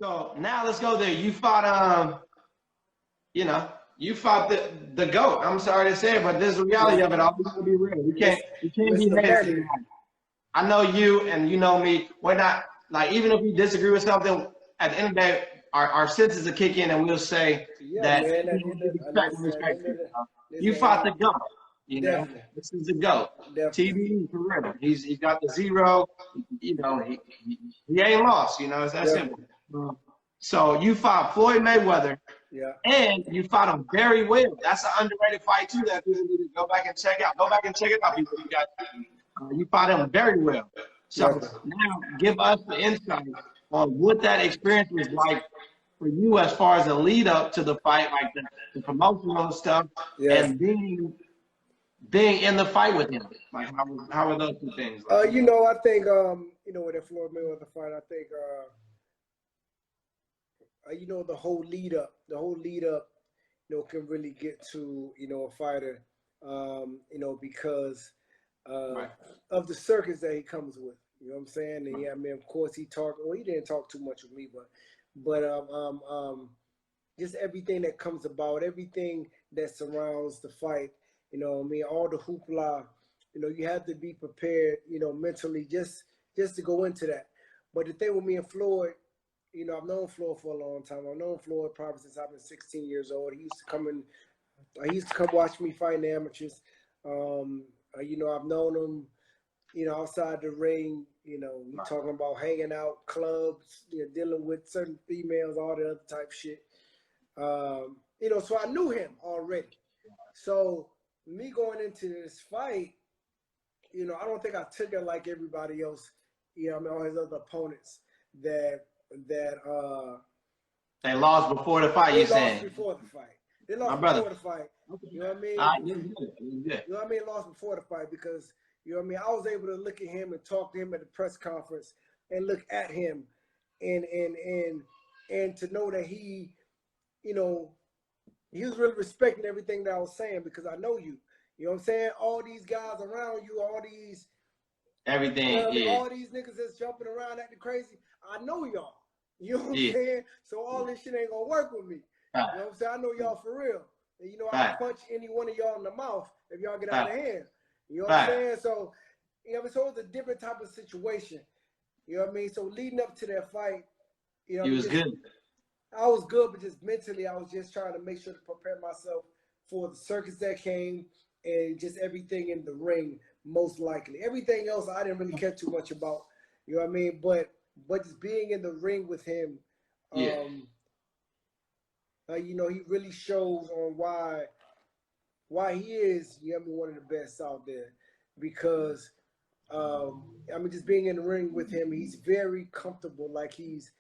So now let's go there. You fought, you fought the GOAT. I'm sorry to say it, but this is the reality of it all. We gotta be real. We can't be haters. I know you and you know me. We're not like, even if we disagree with something, at the end of the day, our senses will kick in and we'll say that you fought the GOAT. You know, this is the GOAT. TV for real. He's got the zero. You know, he ain't lost. You know, it's that simple. So you fought Floyd Mayweather, and you fought him very well. That's an underrated fight too that people need to go back and check out. Go back and check it out, people. You fought him very well. So now give us the insight on what that experience was like for you as far as the lead up to the fight, like the promotional stuff, and being in the fight with him. Like how were those two things? You know, I think you know, with the Floyd Mayweather fight, I think you know, the whole lead up, you know, can really get to, you know, a fighter, you know, because of the circus that he comes with. You know what I'm saying? And yeah, I mean, of course he talked. Well, he didn't talk too much with me, but just everything that comes about, everything that surrounds the fight. You know, I mean, all the hoopla. You know, you have to be prepared. You know, mentally, just to go into that. But the thing with me and Floyd, you know, I've known Floyd for a long time. I've known Floyd probably since I've been 16 years old. He used to come watch me fight in the amateurs. You know, I've known him, you know, outside the ring. You know, we talking about hanging out, clubs, you know, dealing with certain females, all the other type shit. You know, so I knew him already. So me going into this fight, you know, I don't think I took it like everybody else. You know, I mean, all his other opponents that they lost before the fight. You saying? They lost before the fight. They lost before the fight. You know what I mean? You know what I mean? Lost before the fight because, you know what I mean, I was able to look at him and talk to him at the press conference and look at him and to know that he, you know, he was really respecting everything that I was saying because I know you. You know what I'm saying? All these guys around you, all these everything, you know what I mean? All these niggas that's jumping around acting crazy. I know y'all. You know what I'm saying? So all this shit ain't gonna work with me. You know what I'm saying? I know y'all for real. And you know, I'll punch any one of y'all in the mouth if y'all get out of hand. You know what I'm saying? So, you know, so it was a different type of situation. You know what I mean? So leading up to that fight, you know, he was good. I was good, but just mentally, I was just trying to make sure to prepare myself for the circus that came and just everything in the ring, most likely. Everything else, I didn't really care too much about. You know what I mean? But just being in the ring with him, you know, he really shows on why he is, you know what I mean, one of the best out there. Because, I mean, just being in the ring with him, he's very comfortable, like he's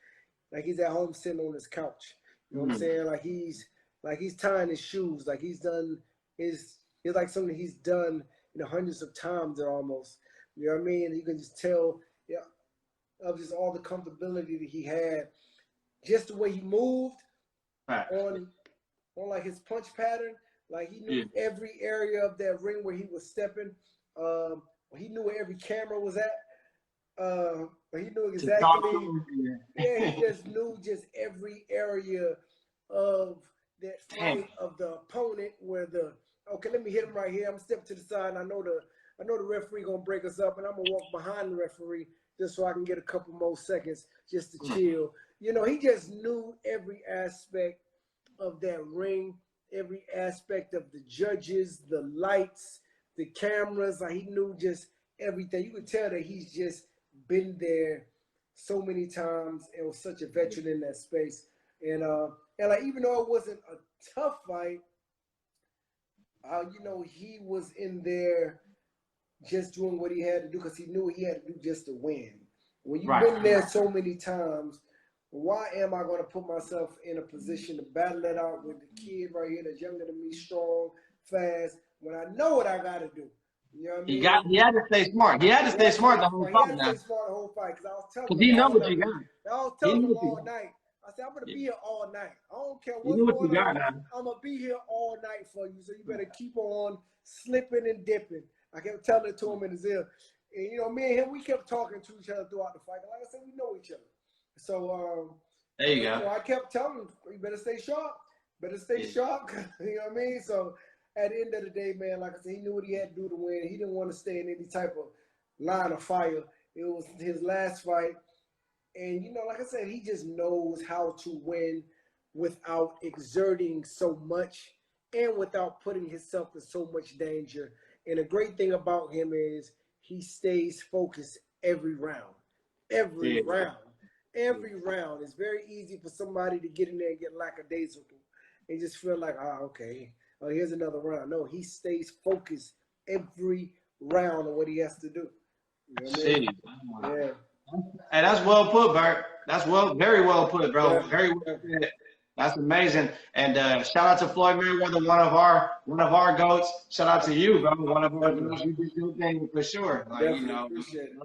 at home sitting on his couch. You know what I'm saying? Like he's tying his shoes, like he's done it's like something he's done, you know, hundreds of times or almost. You know what I mean? And you can just tell, of just all the comfortability that he had, just the way he moved on like his punch pattern. Like he knew every area of that ring where he was stepping. He knew where every camera was at. He knew exactly. He just knew just every area of that fight of the opponent. Where okay, let me hit him right here. I'm gonna step to the side. And I know the referee gonna break us up, and I'm gonna walk behind the referee just so I can get a couple more seconds just to chill. You know, he just knew every aspect of that ring, every aspect of the judges, the lights, the cameras. Like he knew just everything. You could tell that he's just been there so many times and was such a veteran in that space. And like, even though it wasn't a tough fight, you know, he was in there just doing what he had to do because he knew he had to do just to win. When you've been there so many times, why am I going to put myself in a position to battle it out with the kid right here that's younger than me, strong, fast, when I know what I got to do? You know what I mean? He had to stay smart. He had to stay smart the whole fight. He had to stay smart the whole fight because I was telling him. Because he know what you got. I was telling him all night. I said, I'm going to be here all night. I don't care what's going on. I'm going to be here all night for you. So you better keep on slipping and dipping. I kept telling it to him in his ear. And, you know, me and him, we kept talking to each other throughout the fight. Like I said, we know each other. So, There you go. So I kept telling him, you better stay sharp. Better stay sharp. You know what I mean? So at the end of the day, man, like I said, he knew what he had to do to win. He didn't want to stay in any type of line of fire. It was his last fight. And, you know, like I said, he just knows how to win without exerting so much and without putting himself in so much danger. And the great thing about him is he stays focused every round. Every round. Every round. It's very easy for somebody to get in there and get lackadaisical and just feel like, okay, here's another round. No, he stays focused every round on what he has to do. You know what I mean? Yeah. Hey, that's well put, Bert. That's very well put, bro. Yeah. Very well put. That's amazing. And shout out to Floyd Mayweather, one of our goats. Shout out to you, bro. One of our goats. You did your thing for sure. Like, you know, appreciate it.